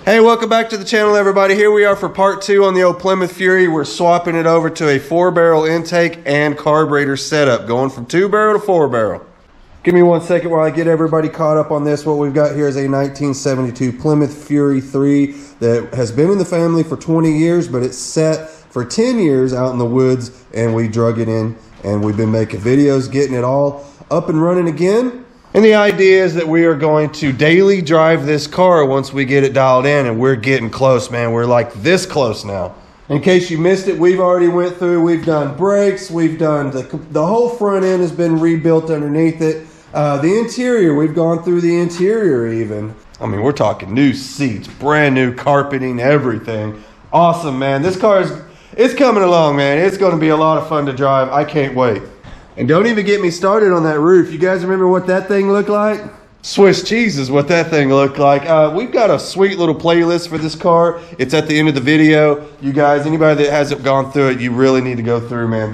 Hey, welcome back to the channel, everybody. Here we are for part 2 on the old Plymouth Fury. We're swapping it over to a 4-barrel intake and carburetor setup, going from 2-barrel to 4-barrel. Give me 1 second while I get everybody caught up on this. What we've got here is a 1972 Plymouth Fury 3 that has been in the family for 20 years, but it's set for 10 years out in the woods, and we drug it in, and we've been making videos, getting it all up and running again. And the idea is that we are going to daily drive this car once we get it dialed in, and we're getting close, man. We're like this close now. In case you missed it, we've already went through, we've done brakes, we've done the whole front end has been rebuilt underneath it. The interior, we've gone through the interior even. I mean, we're talking new seats, brand new carpeting, everything. Awesome, man. This car it's coming along, man. It's going to be a lot of fun to drive. I can't wait. And don't even get me started on that roof. You guys remember what that thing looked like? Swiss cheese is what that thing looked like. We've got a sweet little playlist for this car. It's at the end of the video. You guys, anybody that hasn't gone through it, you really need to go through, man.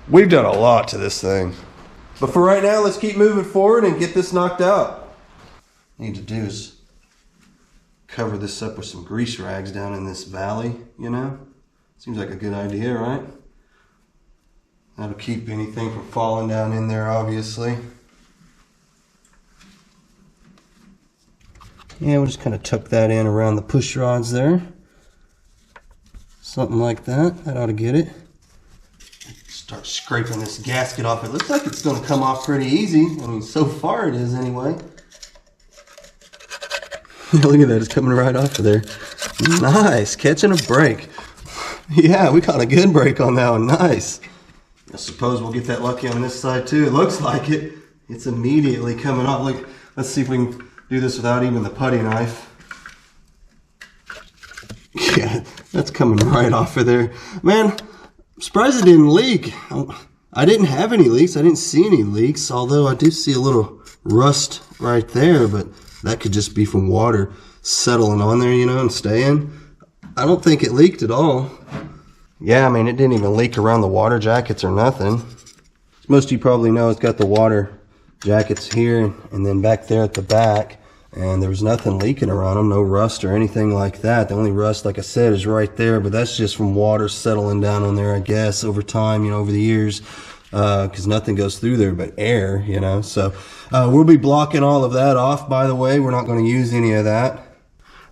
We've done a lot to this thing. But for right now, let's keep moving forward and get this knocked out. What I need to do is cover this up with some grease rags down in this valley, you know? Seems like a good idea, right? That'll keep anything from falling down in there, obviously. Yeah, we'll just kind of tuck that in around the push rods there. Something like that. That ought to get it. Start scraping this gasket off. It looks like it's going to come off pretty easy. I mean, so far it is anyway. Look at that. It's coming right off of there. Nice. Catching a break. Yeah, we got a good break on that one. Nice. I suppose we'll get that lucky on this side too. It looks like it. It's immediately coming off. Like, let's see if we can do this without even the putty knife. Yeah, that's coming right off of there. Man, I'm surprised it didn't leak. I didn't have any leaks. I didn't see any leaks, although I do see a little rust right there, but that could just be from water settling on there, you know, and staying. I don't think it leaked at all. Yeah, I mean, it didn't even leak around the water jackets or nothing. As most of you probably know, it's got the water jackets here and then back there at the back, and there was nothing leaking around them, no rust or anything like that. The only rust, like I said, is right there, but that's just from water settling down on there, I guess, over time, you know, over the years, because nothing goes through there but air, you know. So we'll be blocking all of that off, by the way. We're not going to use any of that.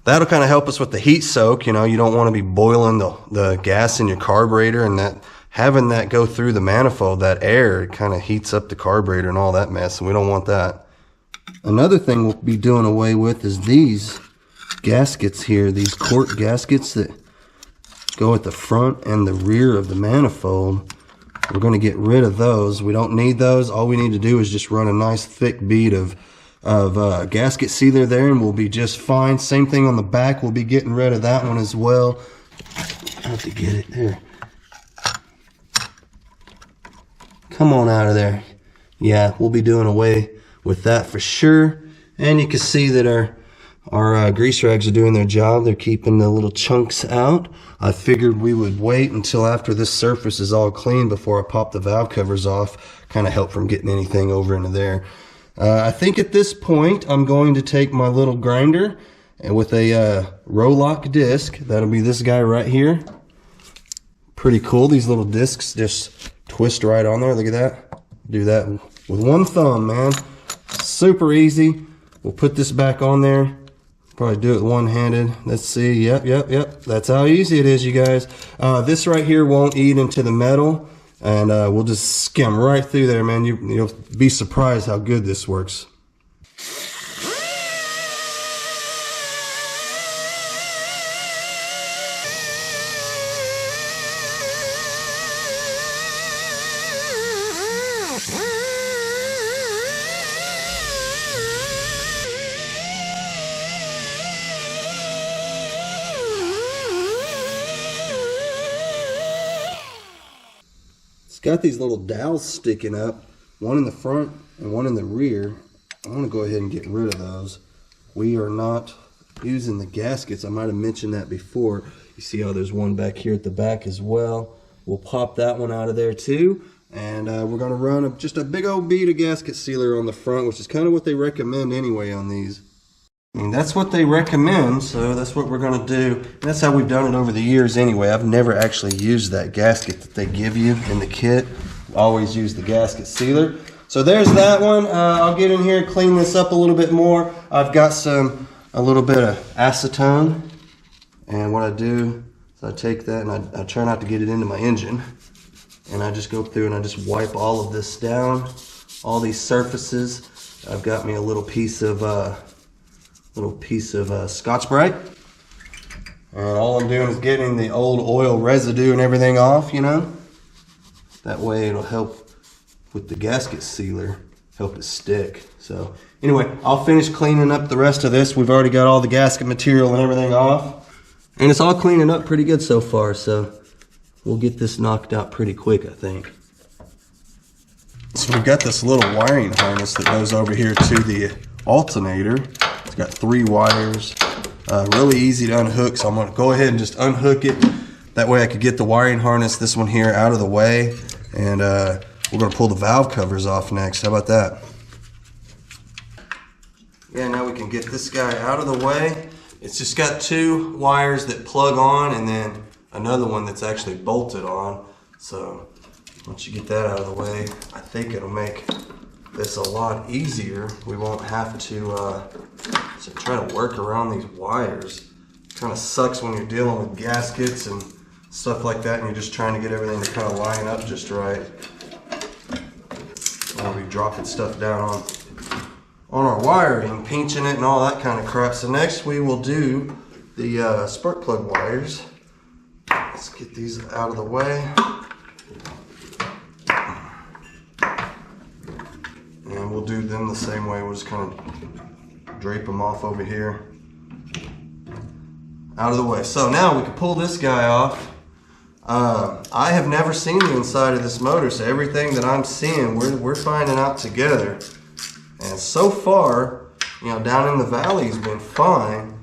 That'll kind of help us with the heat soak. You know, you don't want to be boiling the gas in your carburetor, and that having that go through the manifold, that air, it kind of heats up the carburetor and all that mess, and we don't want that. Another thing we'll be doing away with is these gaskets here, these quart gaskets that go at the front and the rear of the manifold. We're going to get rid of those. We don't need those. All we need to do is just run a nice thick bead of gasket sealer there, and we'll be just fine. Same thing on the back. We'll be getting rid of that one as well. I have to get it there. Come on out of there. Yeah, we'll be doing away with that for sure. And you can see that our grease rags are doing their job. They're keeping the little chunks out. I figured we would wait until after this surface is all clean before I pop the valve covers off. Kind of help from getting anything over into there. I think at this point I'm going to take my little grinder and with a Rolock disc. That'll be this guy right here. Pretty cool. These little discs just twist right on there. Look at that. Do that with one thumb, man. Super easy. We'll put this back on there. Probably do it one-handed. Let's see. Yep. That's how easy it is, you guys. This right here won't eat into the metal. And we'll just skim right through there, man. You'll be surprised how good this works. It's got these little dowels sticking up, one in the front and one in the rear. I want to go ahead and get rid of those. We are not using the gaskets. I might have mentioned that before. You see how there's one back here at the back as well. We'll pop that one out of there too. And we're going to run just a big old bead of gasket sealer on the front, which is kind of what they recommend anyway on these. I mean, that's what they recommend, so that's what we're going to do. And that's how we've done it over the years anyway. I've never actually used that gasket that they give you in the kit. Always use the gasket sealer. So there's that one. I'll get in here and clean this up a little bit more. I've got a little bit of acetone. And what I do is I take that and I try not to get it into my engine. And I just go through and I just wipe all of this down. All these surfaces. I've got me a little piece of Scotch-Brite, and all I'm doing is getting the old oil residue and everything off, you know. That way it'll help with the gasket sealer, help it stick. So anyway, I'll finish cleaning up the rest of this. We've already got all the gasket material and everything off, and it's all cleaning up pretty good so far, so we'll get this knocked out pretty quick, I think. So we've got this little wiring harness that goes over here to the alternator. It's got 3 wires, really easy to unhook, so I'm going to go ahead and just unhook it. That way I could get the wiring harness, this one here, out of the way, and we're going to pull the valve covers off next. How about that? Yeah, now we can get this guy out of the way. It's just got 2 wires that plug on and then another one that's actually bolted on. So once you get that out of the way, I think it'll make this a lot easier. We won't have to try to work around these wires. It kind of sucks when you're dealing with gaskets and stuff like that and you're just trying to get everything to kind of line up just right. We'll be dropping stuff down on our wiring, pinching it and all that kind of crap. So next we will do the spark plug wires. Let's get these out of the way. And we'll do them the same way. We'll just kind of drape them off over here. Out of the way. So now we can pull this guy off. I have never seen the inside of this motor, so everything that I'm seeing, we're finding out together. And so far, you know, down in the valley has been fine.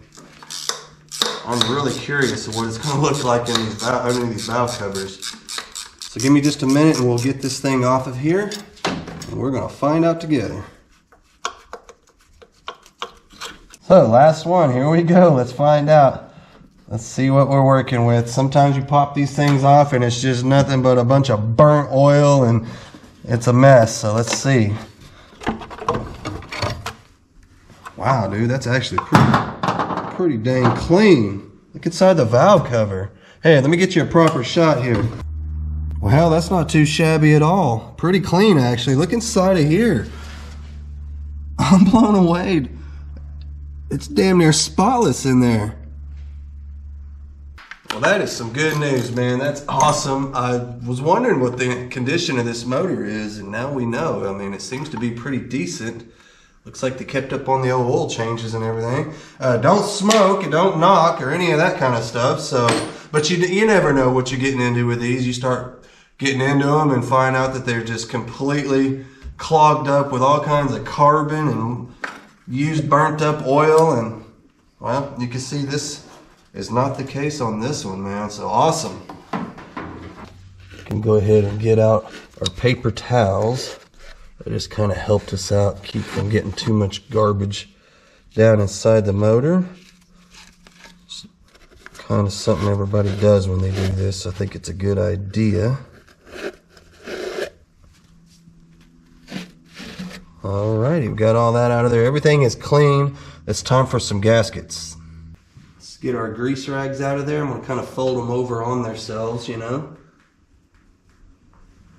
I'm really curious of what it's going to look like in these under these valve covers. So give me just a minute and we'll get this thing off of here. And we're going to find out together. So last one, here we go. Let's find out. Let's see what we're working with. Sometimes you pop these things off and it's just nothing but a bunch of burnt oil and it's a mess. So let's see. Wow, dude, that's actually pretty dang clean. Look inside the valve cover. Hey, let me get you a proper shot here. Well, that's not too shabby at all. Pretty clean, actually. Look inside of here. I'm blown away. It's damn near spotless in there. Well, that is some good news, man. That's awesome. I was wondering what the condition of this motor is, and now we know. I mean, it seems to be pretty decent. Looks like they kept up on the old oil changes and everything. Don't smoke and don't knock or any of that kind of stuff. So, but you never know what you're getting into with these. You start getting into them and find out that they're just completely clogged up with all kinds of carbon and used burnt up oil. And well, you can see this is not the case on this one, man. So awesome. We can go ahead and get out our paper towels. That just kind of helped us out, keep from getting too much garbage down inside the motor. It's kind of something everybody does when they do this. I think it's a good idea. Alrighty, we've got all that out of there. Everything is clean. It's time for some gaskets. Let's get our grease rags out of there. I'm going to kind of fold them over on themselves, you know.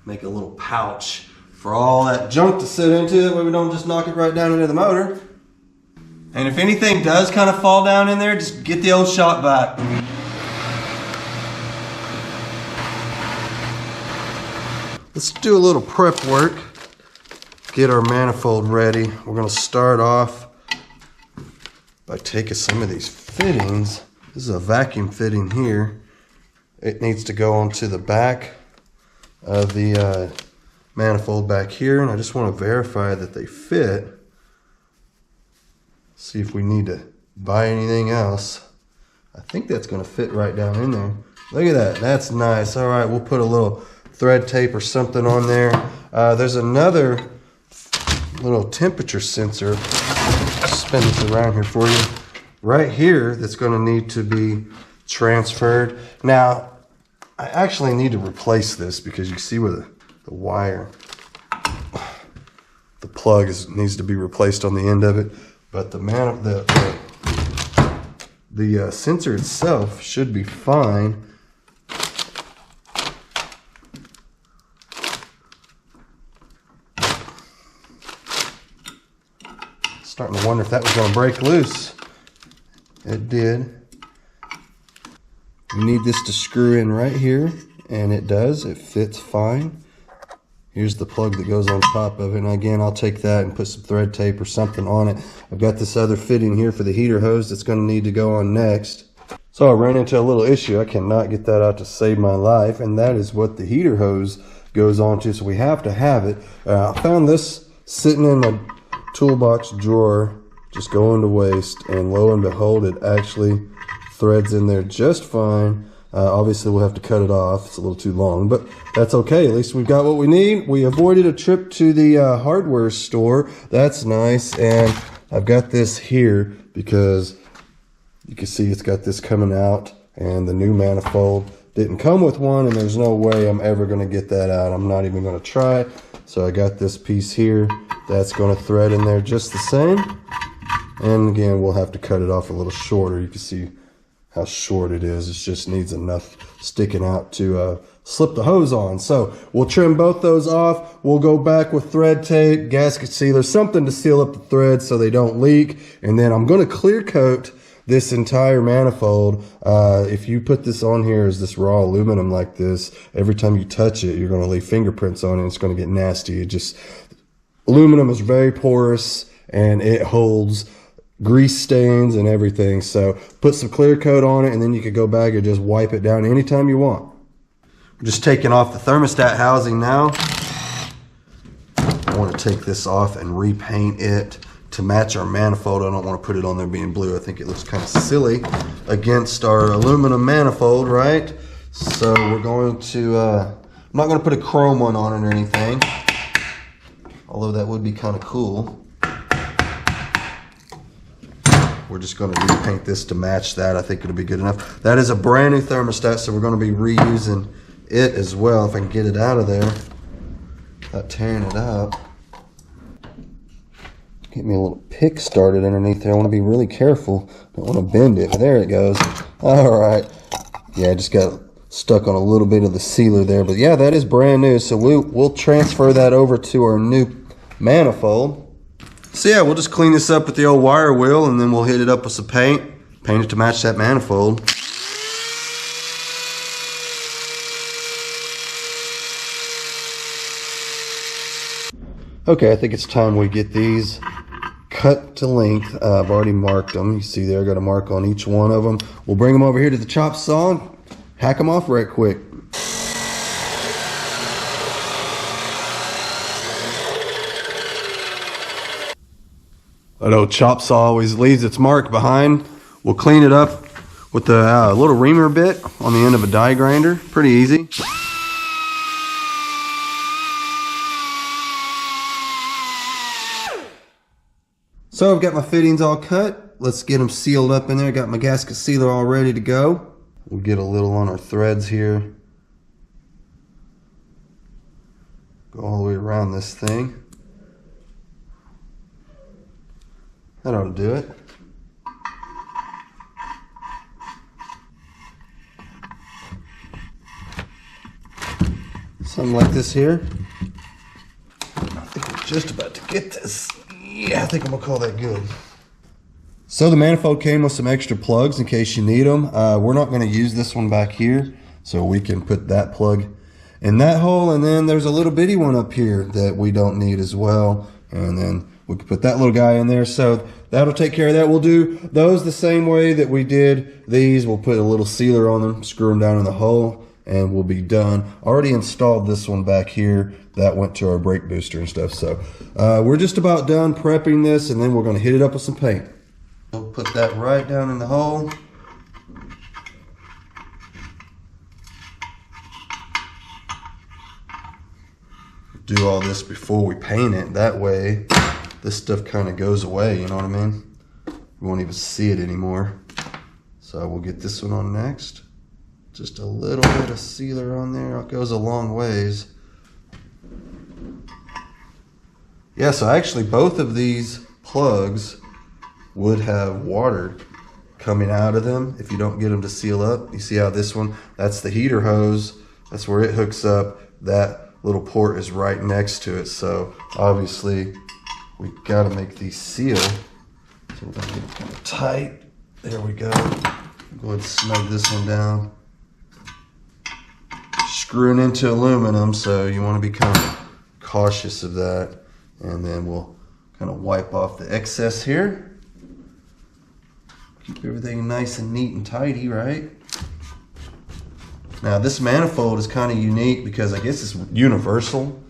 Make a little pouch for all that junk to sit into. That way we don't just knock it right down into the motor. And if anything does kind of fall down in there, just get the old shot vac. Let's do a little prep work. Get our manifold ready. We're going to start off by taking some of these fittings. This is a vacuum fitting here. It needs to go onto the back of the manifold back here, and I just want to verify that they fit. See if we need to buy anything else. I think that's going to fit right down in there. Look at that. That's nice. All right, we'll put a little thread tape or something on there. There's another little temperature sensor spin this around here for you. Right here, that's going to need to be transferred. Now, I actually need to replace this because you see where the wire, the plug needs to be replaced on the end of it. But the sensor itself should be fine. Starting to wonder if that was going to break loose. It did. You need this to screw in right here, and it does. It fits fine. Here's the plug that goes on top of it. And again, I'll take that and put some thread tape or something on it. I've got this other fitting here for the heater hose that's going to need to go on next. So I ran into a little issue. I cannot get that out to save my life, and that is what the heater hose goes onto. So we have to have it. I found this sitting in my toolbox drawer, just going to waste, and lo and behold, it actually threads in there just fine. Obviously we'll have to cut it off, it's a little too long, but that's okay. At least we've got what we need. We avoided a trip to the hardware store. That's nice. And I've got this here because you can see it's got this coming out, and the new manifold didn't come with one, and there's no way I'm ever going to get that out. I'm not even going to try. So I got this piece here that's going to thread in there just the same. And again, we'll have to cut it off a little shorter. You can see how short it is. It just needs enough sticking out to slip the hose on. So we'll trim both those off. We'll go back with thread tape, gasket sealer, something to seal up the threads so they don't leak. And then I'm going to clear coat this entire manifold. If you put this on here as this raw aluminum like this, every time you touch it, you're going to leave fingerprints on it. It's going to get nasty. Aluminum is very porous, and it holds grease stains and everything. So put some clear coat on it, and then you can go back and just wipe it down anytime you want. We're just taking off the thermostat housing now. I want to take this off and repaint it to match our manifold. I don't want to put it on there being blue. I think it looks kind of silly against our aluminum manifold, right? So we're going to, I'm not going to put a chrome one on it or anything, although that would be kind of cool. We're just going to repaint this to match that. I think it'll be good enough. That is a brand new thermostat, so we're going to be reusing it as well, if I can get it out of there without tearing it up. Get me a little pick started underneath there. I want to be really careful. Don't want to bend it. There it goes. All right. Yeah, I just got stuck on a little bit of the sealer there. But yeah, that is brand new. So we'll transfer that over to our new manifold. So yeah, we'll just clean this up with the old wire wheel, and then we'll hit it up with some paint. Paint it to match that manifold. Okay, I think it's time we get these cut to length. I've already marked them. You see there, I got a mark on each one of them. We'll bring them over here to the chop saw and hack them off right quick. That old chop saw always leaves its mark behind. We'll clean it up with the little reamer bit on the end of a die grinder. Pretty easy. So I've got my fittings all cut. Let's get them sealed up in there. Got my gasket sealer all ready to go. We'll get a little on our threads here. Go all the way around this thing. That ought to do it. Something like this here. I think we're just about to get this. Yeah, I think I'm gonna call that good. So the manifold came with some extra plugs in case you need them. We're not gonna use this one back here, so we can put that plug in that hole, and then there's a little bitty one up here that we don't need as well, and then we can put that little guy in there. So that'll take care of that. We'll do those the same way that we did these. We'll put a little sealer on them, screw them down in the hole, and we'll be done. Already installed this one back here. That went to our brake booster and stuff. So we're just about done prepping this, and then we're going to hit it up with some paint. We'll put that right down in the hole. Do all this before we paint it. That way this stuff kind of goes away, you know what I mean? You won't even see it anymore. So we'll get this one on next. Just a little bit of sealer on there. It goes a long ways. Yeah, so actually both of these plugs would have water coming out of them if you don't get them to seal up. You see how this one, that's the heater hose. That's where it hooks up. That little port is right next to it. So obviously we got to make these seal. So we're going to get it kind of tight. There we go. Go ahead and snug this one down. Screwing into aluminum, so you want to be kind of cautious of that. And then we'll kind of wipe off the excess here. Keep everything nice and neat and tidy, right? Now this manifold is kind of unique because I guess it's universal.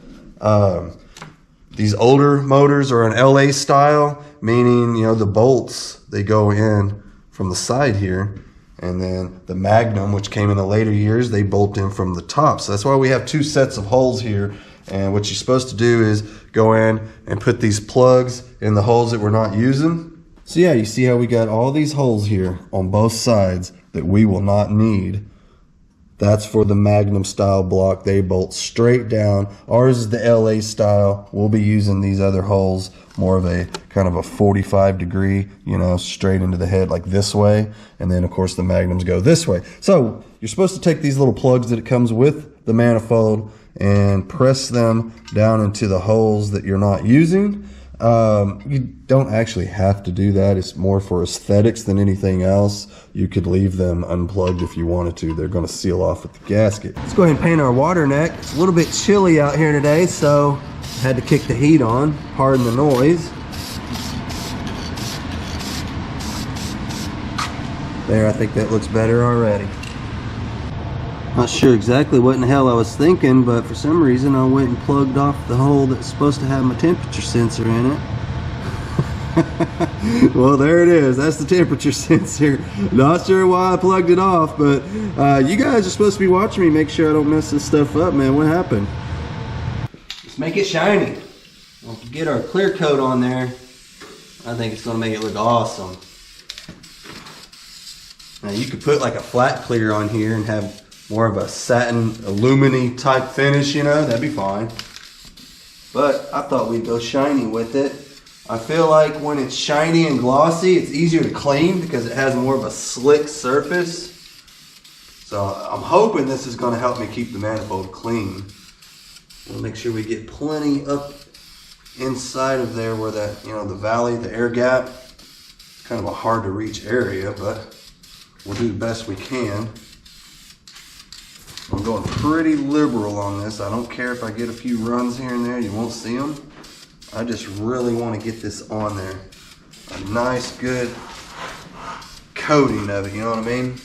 These older motors are an LA style, meaning, you know, the bolts, they go in from the side here. And then the Magnum, which came in the later years, they bolt in from the top. So that's why we have two sets of holes here. And what you're supposed to do is go in and put these plugs in the holes that we're not using. So yeah, you see how we got all these holes here on both sides that we will not need. That's for the Magnum style block. They bolt straight down. Ours is the LA style. We'll be using these other holes, more of a kind of a 45 degree, you know, straight into the head like this way. And then of course the Magnums go this way. So you're supposed to take these little plugs that it comes with the manifold and press them down into the holes that you're not using. You don't actually have to do that. It's more for aesthetics than anything else. You could leave them unplugged if you wanted to. They're going to seal off with the gasket. Let's go ahead and paint our water neck. It's a little bit chilly out here today, so I had to kick the heat on. Pardon the noise. There, I think that looks better already. Not sure exactly what in the hell I was thinking, but for some reason I went and plugged off the hole that's supposed to have my temperature sensor in it. Well, there it is. That's the temperature sensor. Not sure why I plugged it off, but you guys are supposed to be watching me. Make sure I don't mess this stuff up, man. What happened? Let's make it shiny. We'll get our clear coat on there. I think it's going to make it look awesome. Now you could put like a flat clear on here and have more of a satin aluminy type finish, you know, that'd be fine. But I thought we'd go shiny with it. I feel like when it's shiny and glossy, it's easier to clean because it has more of a slick surface. So I'm hoping this is going to help me keep the manifold clean. We'll make sure we get plenty up inside of there where that, you know, the valley, the air gap, kind of a hard to reach area, but we'll do the best we can. I'm going pretty liberal on this. I don't care if I get a few runs here and there. You won't see them. I just really want to get this on there. A nice, good coating of it, you know what I mean?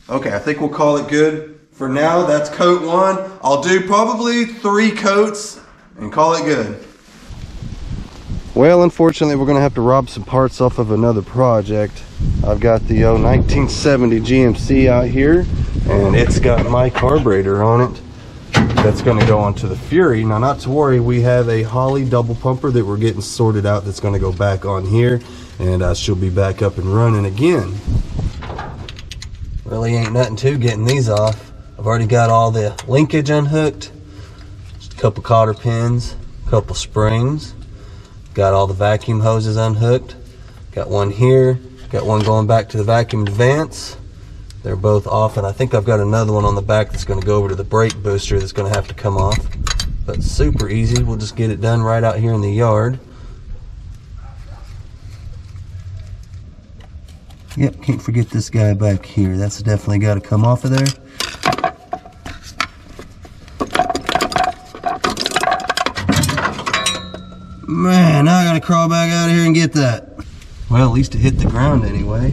Okay, I think we'll call it good. For now, that's coat one. I'll do probably 3 coats and call it good. Well, unfortunately, we're going to have to rob some parts off of another project. I've got the 1970 GMC out here, and it's got my carburetor on it. That's going to go onto the Fury. Now, not to worry, we have a Holley double pumper that we're getting sorted out that's going to go back on here, and she'll be back up and running again. Really ain't nothing to getting these off. I've already got all the linkage unhooked, just a couple cotter pins, a couple springs. Got all the vacuum hoses unhooked. Got one here, got one going back to the vacuum advance. They're both off, and I think I've got another one on the back that's going to go over to the brake booster that's going to have to come off. But super easy. We'll just get it done right out here in the yard. Yep, can't forget this guy back here. That's definitely got to come off of there. Man, now I gotta crawl back out of here and get that. Well, at least it hit the ground anyway.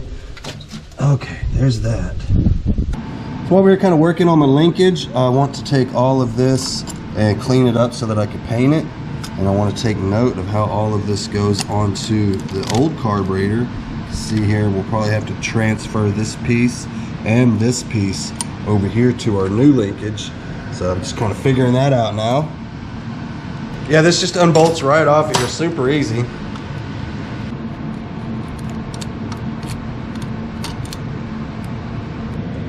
Okay, there's that. So while we were kind of working on my linkage, I want to take all of this and clean it up so that I can paint it. And I want to take note of how all of this goes onto the old carburetor. See here, we'll probably have to transfer this piece and this piece over here to our new linkage. So I'm just kind of figuring that out now. Yeah, this just unbolts right off here, super easy.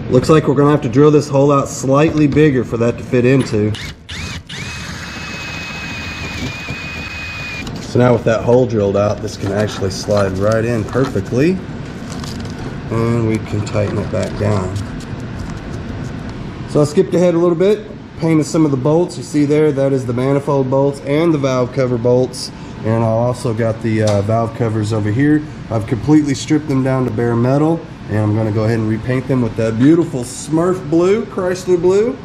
Looks like we're gonna have to drill this hole out slightly bigger for that to fit into. So now with that hole drilled out, this can actually slide right in perfectly. And we can tighten it back down. So I skipped ahead a little bit, painted some of the bolts. You see there, that is the manifold bolts and the valve cover bolts. And I also got the valve covers over here. I've completely stripped them down to bare metal. And I'm going to go ahead and repaint them with that beautiful Smurf blue, Chrysler blue.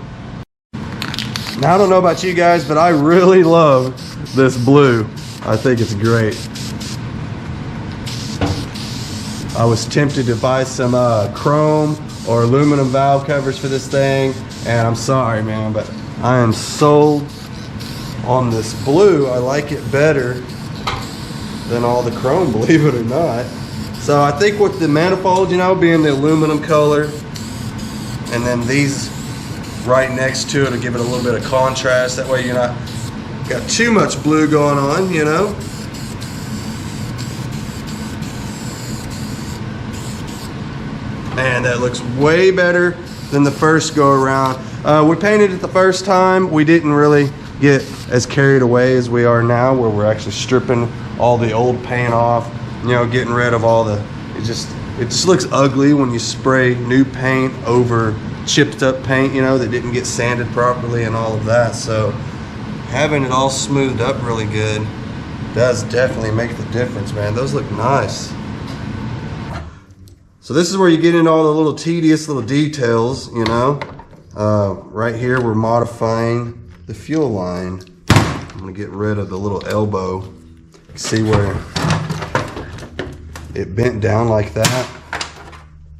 Now I don't know about you guys, but I really love this blue. I think it's great. I was tempted to buy some chrome or aluminum valve covers for this thing, and I'm sorry, man, but I am sold on this blue. I like it better than all the chrome, believe it or not. So I think with the manifold, you know, being the aluminum color, and then these right next to it to give it a little bit of contrast. That way you're not got too much blue going on, you know. Man, that looks way better than the first go around. We painted it the first time. We didn't really get as carried away as we are now, where we're actually stripping all the old paint off, you know, getting rid of all the, it just looks ugly when you spray new paint over chipped up paint, you know, that didn't get sanded properly and all of that. So having it all smoothed up really good does definitely make the difference, man. Those look nice. So this is where you get into all the little tedious little details, you know. Right here we're modifying the fuel line. I'm gonna get rid of the little elbow. See where it bent down like that,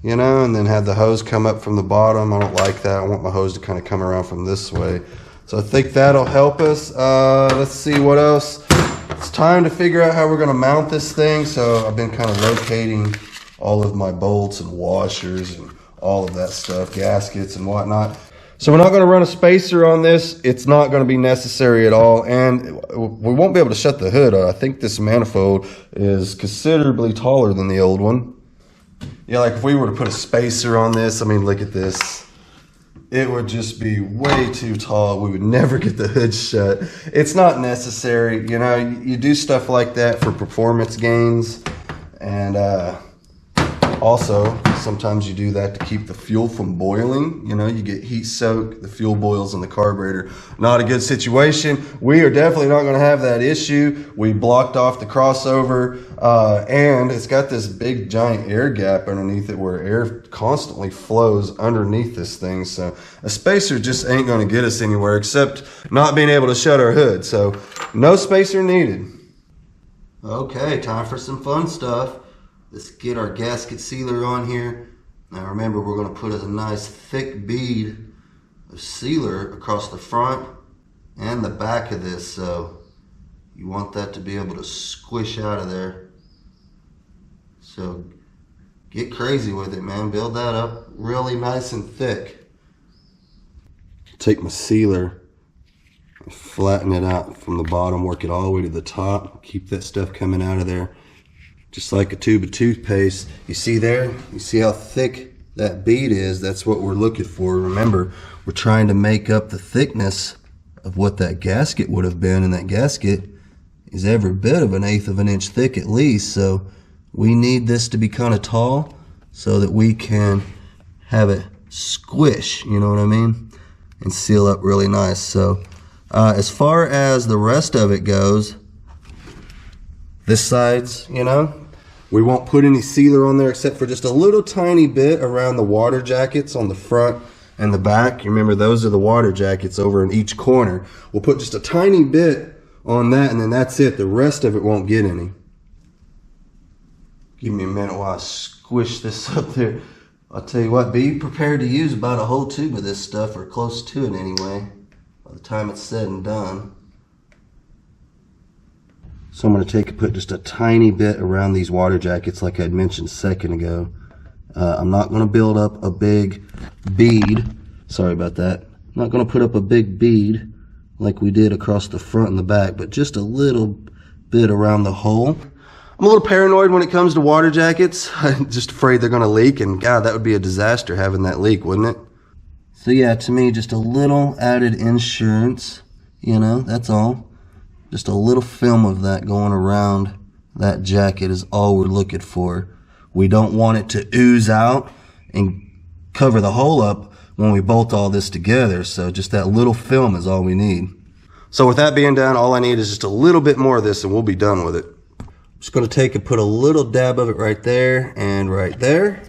you know, and then had the hose come up from the bottom. I don't like that. I want my hose to kind of come around from this way. So I think that'll help us. Let's see what else. It's time to figure out how we're gonna mount this thing. So I've been kind of locating all of my bolts and washers and all of that stuff, gaskets and whatnot. So we're not going to run a spacer on this. It's not going to be necessary at all, and we won't be able to shut the hood. I think this manifold is considerably taller than the old one. Yeah, like if we were to put a spacer on this, I mean, look at this. It would just be way too tall. We would never get the hood shut. It's not necessary. You know, you do stuff like that for performance gains, and also, sometimes you do that to keep the fuel from boiling. You know, you get heat soak, the fuel boils in the carburetor. Not a good situation. We are definitely not going to have that issue. We blocked off the crossover, and it's got this big giant air gap underneath it where air constantly flows underneath this thing. So a spacer just ain't going to get us anywhere except not being able to shut our hood. So no spacer needed. Okay, time for some fun stuff. Let's get our gasket sealer on here. Now remember, we're going to put a nice thick bead of sealer across the front and the back of this, so you want that to be able to squish out of there. So get crazy with it, man. Build that up really nice and thick. Take my sealer, flatten it out from the bottom, work it all the way to the top, keep that stuff coming out of there. Just like a tube of toothpaste. You see there? You see how thick that bead is? That's what we're looking for. Remember, we're trying to make up the thickness of what that gasket would have been, and that gasket is every bit of 1/8 of an inch thick at least. So we need this to be kind of tall so that we can have it squish, you know what I mean? And seal up really nice. So as far as the rest of it goes, this side's, you know, we won't put any sealer on there except for just a little tiny bit around the water jackets on the front and the back. You remember, those are the water jackets over in each corner. We'll put just a tiny bit on that, and then that's it. The rest of it won't get any. Give me a minute while I squish this up there. I'll tell you what, be prepared to use about a whole tube of this stuff, or close to it anyway, by the time it's said and done. So I'm going to take and put just a tiny bit around these water jackets like I had mentioned a second ago. I'm not going to build up a big bead. Sorry about that. I'm not going to put up a big bead like we did across the front and the back, but just a little bit around the hole. I'm a little paranoid when it comes to water jackets. I'm just afraid they're going to leak, and God, that would be a disaster having that leak, wouldn't it? So yeah, to me, just a little added insurance, you know, that's all. Just a little film of that going around that jacket is all we're looking for. We don't want it to ooze out and cover the hole up when we bolt all this together, so just that little film is all we need. So with that being done, all I need is just a little bit more of this and we'll be done with it. I'm just going to take and put a little dab of it right there and right there.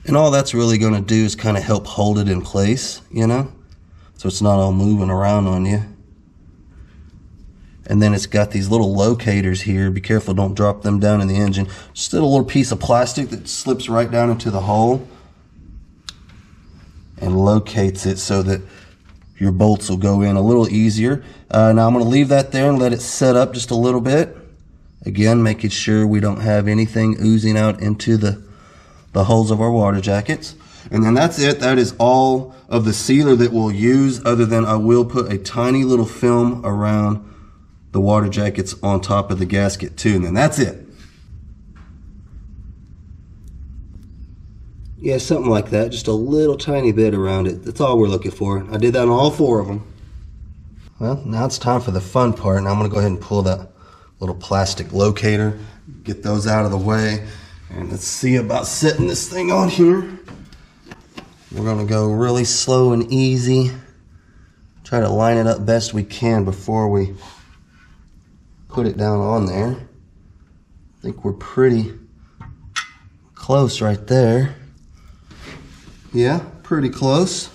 And all that's really going to do is kind of help hold it in place, you know, so it's not all moving around on you. And then it's got these little locators here. Be careful, don't drop them down in the engine. Just a little piece of plastic that slips right down into the hole and locates it so that your bolts will go in a little easier. Now I'm going to leave that there and let it set up just a little bit. Again, making sure we don't have anything oozing out into the holes of our water jackets. And then that's it. That is all of the sealer that we'll use, other than I will put a tiny little film around the water jackets on top of the gasket too. And then that's it. Yeah, something like that. Just a little tiny bit around it. That's all we're looking for. I did that on all 4 of them. Well, now it's time for the fun part. Now I'm going to go ahead and pull that little plastic locator, get those out of the way, and let's see about setting this thing on here. We're going to go really slow and easy. Try to line it up best we can before we put it down on there. I think we're pretty close right there. Yeah, pretty close.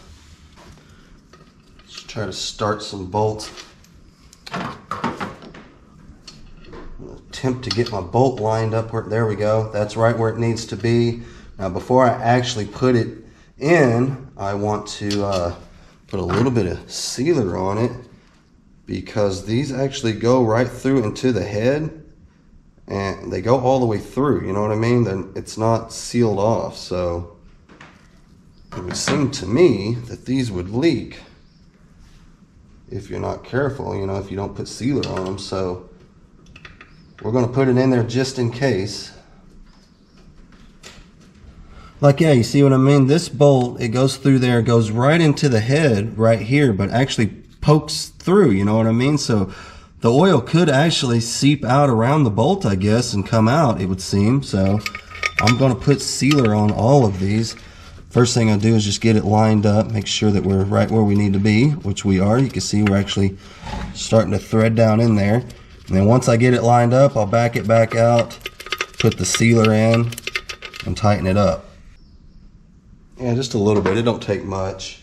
Let's try to start some bolts. Attempt to get my bolt lined up where, there we go. That's right where it needs to be. Now before I actually put it in, I want to put a little bit of sealer on it, because these actually go right through into the head and they go all the way through, you know what I mean? Then it's not sealed off, so it would seem to me that these would leak if you're not careful, you know, if you don't put sealer on them. So we're going to put it in there just in case. Like, yeah, you see what I mean? This bolt, it goes through there, goes right into the head right here, but actually pokes through, you know what I mean? So the oil could actually seep out around the bolt, I guess, and come out, it would seem. So I'm going to put sealer on all of these. First thing I do is just get it lined up, make sure that we're right where we need to be, which we are. You can see we're actually starting to thread down in there. And then once I get it lined up, I'll back it back out, put the sealer in, and tighten it up. Yeah, just a little bit. It don't take much.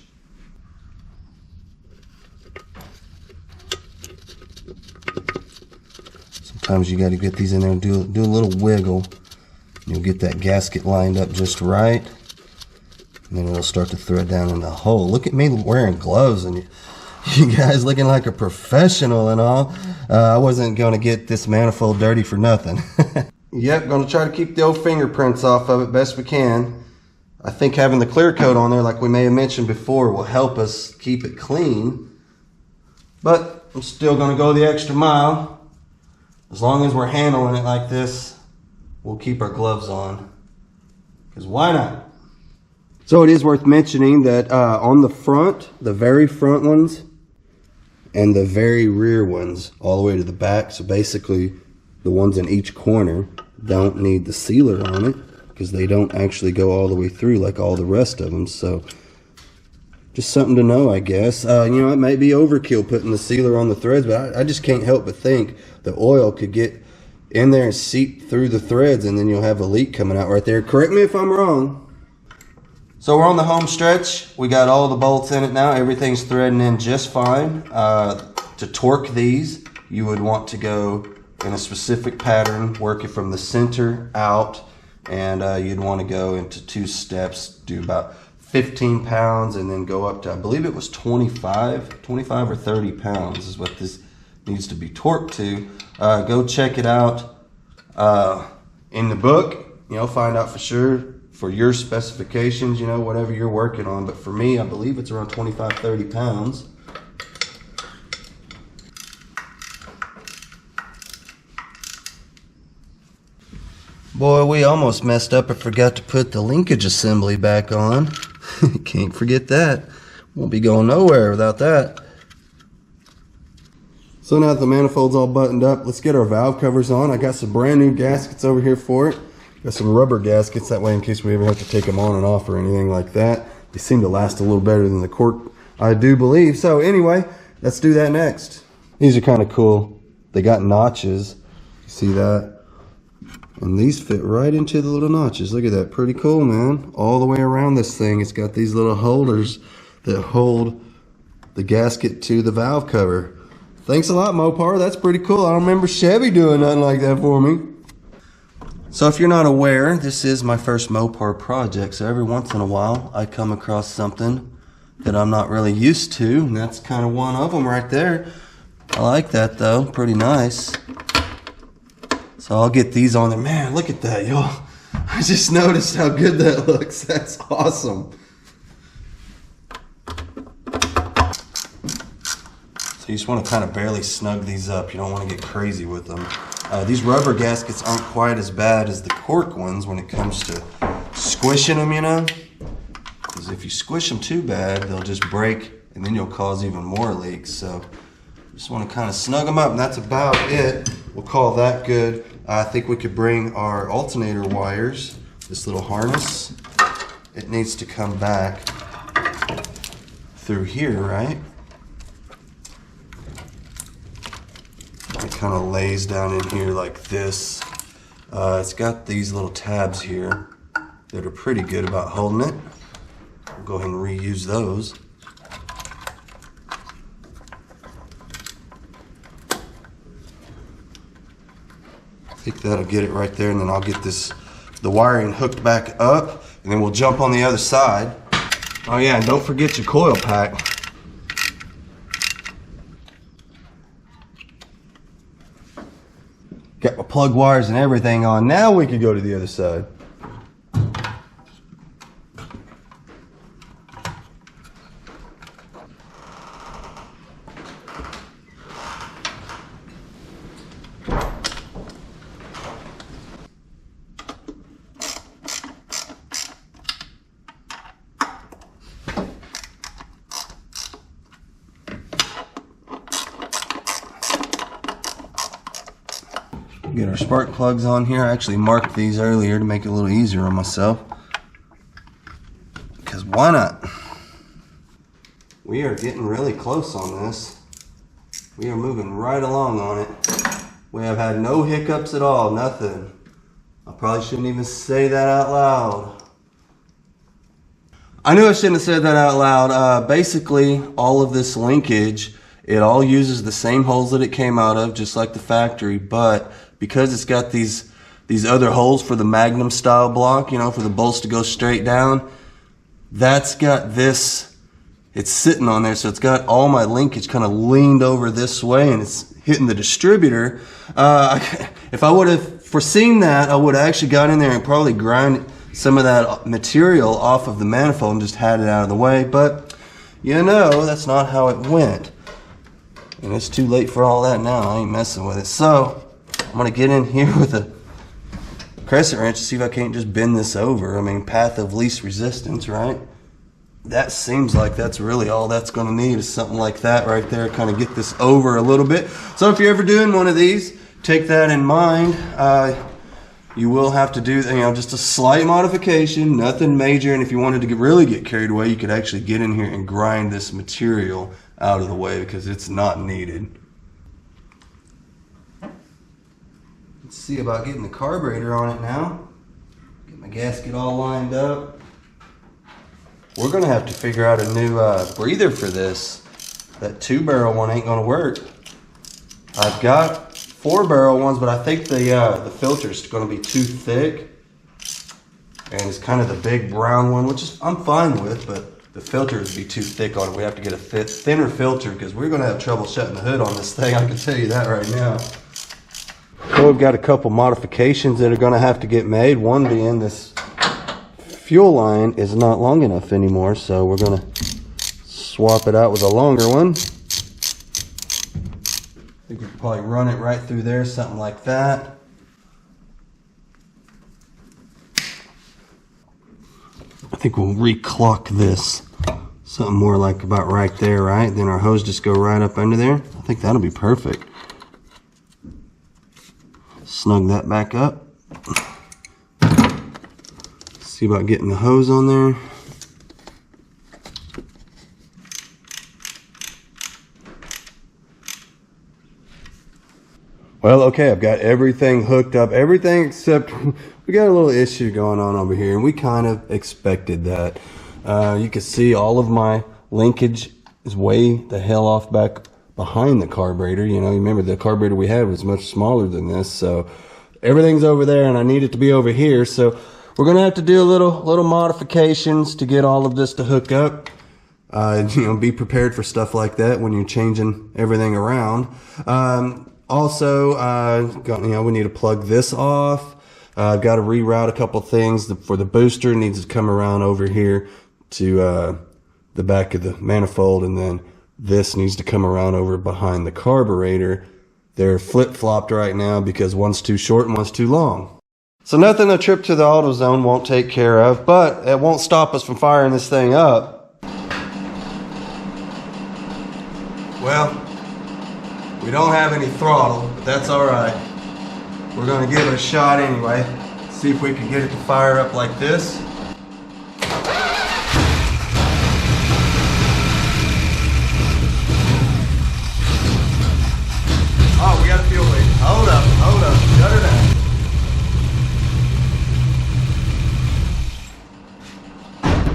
Sometimes you got to get these in there and do a little wiggle. You'll get that gasket lined up just right. And then it'll start to thread down in the hole. Look at me wearing gloves and you guys looking like a professional and all. I wasn't going to get this manifold dirty for nothing. Yep, going to try to keep the old fingerprints off of it best we can. I think having the clear coat on there, like we may have mentioned before, will help us keep it clean. But I'm still going to go the extra mile. As long as we're handling it like this, we'll keep our gloves on. Because why not? So it is worth mentioning that on the front, the very front ones and the very rear ones all the way to the back, so basically the ones in each corner, don't need the sealer on it because they don't actually go all the way through like all the rest of them. So just something to know, I guess. You know, it may be overkill putting the sealer on the threads, but I just can't help but think the oil could get in there and seep through the threads, and then you'll have a leak coming out right there. Correct me if I'm wrong. So we're on the home stretch. We got all the bolts in it now. Everything's threading in just fine. To torque these, you would want to go in a specific pattern, work it from the center out, and you'd want to go into 2 steps, do about 15 pounds, and then go up to, I believe it was 25 or 30 pounds is what this needs to be torqued to. Go check it out in the book, you know, find out for sure for your specifications, you know, whatever you're working on. But for me, I believe it's around 25, 30 pounds. Boy, we almost messed up and forgot to put the linkage assembly back on. Can't forget that. Won't be going nowhere without that. So now that the manifold's all buttoned up, let's get our valve covers on. I got some brand new gaskets over here for it. Got some rubber gaskets, that way in case we ever have to take them on and off or anything like that. They seem to last a little better than the cork, I do believe. So anyway, let's do that next. These are kind of cool. They got notches. You see that? And these fit right into the little notches. Look at that. Pretty cool, man. All the way around this thing, it's got these little holders that hold the gasket to the valve cover. Thanks a lot, Mopar. That's pretty cool. I don't remember Chevy doing nothing like that for me. So if you're not aware, this is my first Mopar project. So every once in a while, I come across something that I'm not really used to. And that's kind of one of them right there. I like that though. Pretty nice. So I'll get these on there. Man, look at that, y'all. I just noticed how good that looks. That's awesome. So you just want to kind of barely snug these up. You don't want to get crazy with them. These rubber gaskets aren't quite as bad as the cork ones when it comes to squishing them, you know? Because if you squish them too bad, they'll just break and then you'll cause even more leaks. So just want to kind of snug them up, and that's about it. We'll call that good. I think we could bring our alternator wires, this little harness. It needs to come back through here, right? It kind of lays down in here like this. It's got these little tabs here that are pretty good about holding it. We'll go ahead and reuse those. I think that'll get it right there, and then I'll get the wiring hooked back up, and then we'll jump on the other side. Oh yeah, and don't forget your coil pack. Got my plug wires and everything on. Now we can go to the other side. Get our spark plugs on here. I actually marked these earlier to make it a little easier on myself. Because why not? We are getting really close on this. We are moving right along on it. We have had no hiccups at all, nothing. I probably shouldn't even say that out loud. I knew I shouldn't have said that out loud. Basically, all of this linkage, it all uses the same holes that it came out of, just like the factory, but because it's got these other holes for the Magnum style block, you know, for the bolts to go straight down, that's got this, it's sitting on there, so it's got all my linkage kind of leaned over this way, and it's hitting the distributor. If I would have foreseen that, I would have actually got in there and probably grind some of that material off of the manifold and just had it out of the way, but you know, that's not how it went. And it's too late for all that now. I ain't messing with it. So I'm gonna get in here with a crescent wrench to see if I can't just bend this over. I mean, path of least resistance, right? That seems like that's really all that's gonna need, is something like that right there. Kind of get this over a little bit. So if you're ever doing one of these, take that in mind. You will have to do, you know, just a slight modification, nothing major. And if you wanted to really get carried away, you could actually get in here and grind this material out of the way because it's not needed. Let's see about getting the carburetor on it now. Get my gasket all lined up. We're gonna have to figure out a new breather for this. That 2-barrel one ain't gonna work. I've got 4-barrel ones, but I think the filter's gonna be too thick. And it's kind of the big brown one, which is I'm fine with, but the filter would be too thick on it. We have to get a thinner filter because we're gonna have trouble shutting the hood on this thing. I can tell you that right now. So we've got a couple modifications that are gonna have to get made. One being this fuel line is not long enough anymore, so we're gonna swap it out with a longer one. I think we could probably run it right through there, something like that. think we'll reclock this. Something more like about right there, right? Then our hose just go right up under there. I think that'll be perfect. Snug that back up. See about getting the hose on there. Well, okay, I've got everything hooked up, everything except we got a little issue going on over here, and we kind of expected that. You can see all of my linkage is way the hell off back behind the carburetor. You know, remember the carburetor we had was much smaller than this, so everything's over there, and I need it to be over here. So we're gonna have to do a little modifications to get all of this to hook up. You know, be prepared for stuff like that when you're changing everything around. Also, you know, we need to plug this off. I've got to reroute a couple things. For the booster, needs to come around over here to the back of the manifold, and then this needs to come around over behind the carburetor. They're flip-flopped right now because one's too short and one's too long. So nothing a trip to the AutoZone won't take care of, but it won't stop us from firing this thing up. Well, we don't have any throttle, but that's all right. We're going to give it a shot anyway. See if we can get it to fire up like this. Oh, we got a fuel leak. Hold up, shut her down.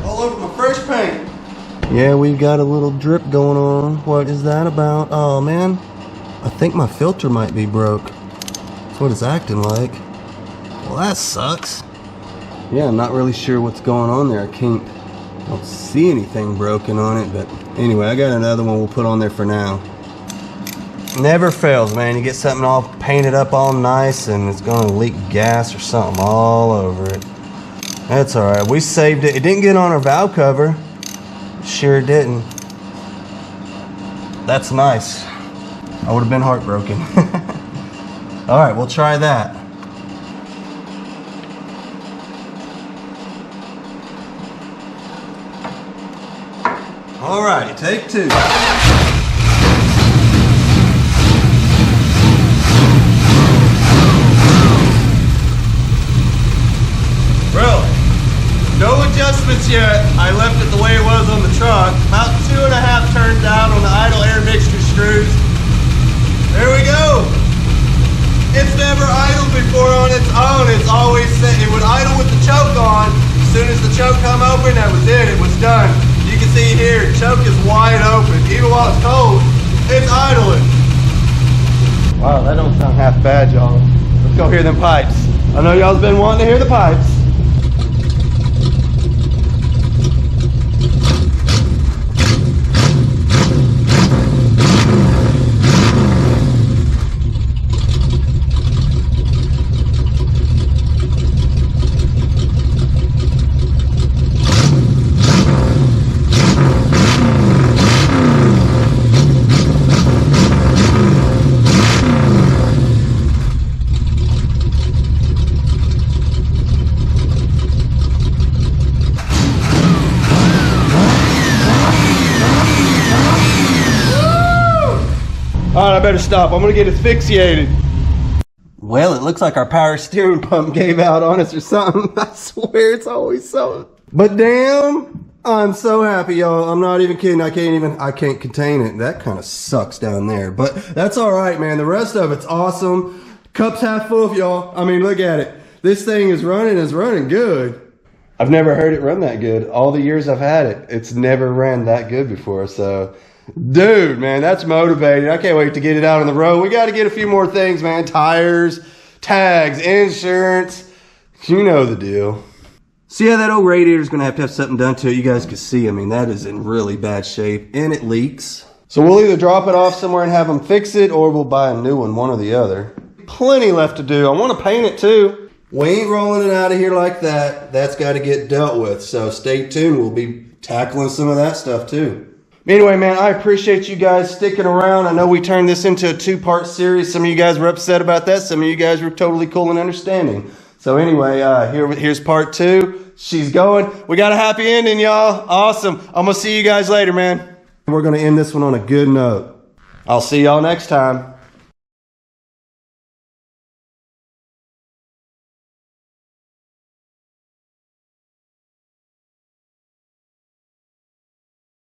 All over my fresh paint. Yeah, we've got a little drip going on. What is that about? Oh man, I think my filter might be broke. That's what it's acting like. Well, that sucks. Yeah, I'm not really sure what's going on there. I don't see anything broken on it, but anyway, I got another one we'll put on there for now. Never fails, man. You get something all painted up all nice and it's gonna leak gas or something all over it. That's all right. We saved it. It didn't get on our valve cover. Sure didn't. That's nice. I would have been heartbroken. All right, we'll try that. All right, take two. Really? No adjustments yet. I left it the way it was on the truck. About 2.5 turns out on the idle air mixture screws. There we go. It's never idled before on its own. It's always set. It would idle with the choke on. As soon as the choke come open, that was it. It was done. You can see here, choke is wide open. Even while it's cold, it's idling. Wow, that don't sound half bad, y'all. Let's go hear them pipes. I know y'all's been wanting to hear the pipes. All right, I better stop. I'm gonna get asphyxiated. Well, it looks like our power steering pump gave out on us or something. I swear it's always so. But damn, I'm so happy, y'all. I'm not even kidding. I can't contain it. That kind of sucks down there. But that's all right, man. The rest of it's awesome. Cup's half full, y'all. I mean, look at it. This thing is running good. I've never heard it run that good. All the years I've had it, it's never ran that good before. So, dude, man, that's motivating. I can't wait to get it out on the road. We got to get a few more things, man. Tires, tags, insurance. You know the deal. So yeah, that old radiator's going to have something done to it. You guys can see, I mean, that is in really bad shape and it leaks. So we'll either drop it off somewhere and have them fix it, or we'll buy a new one or the other. Plenty left to do. I want to paint it too. We ain't rolling it out of here like that. That's got to get dealt with. So stay tuned. We'll be tackling some of that stuff too. Anyway, man, I appreciate you guys sticking around. I know we turned this into a 2-part series. Some of you guys were upset about that. Some of you guys were totally cool and understanding. So anyway, here's part 2. She's going. We got a happy ending, y'all. Awesome. I'm going to see you guys later, man. We're going to end this one on a good note. I'll see y'all next time.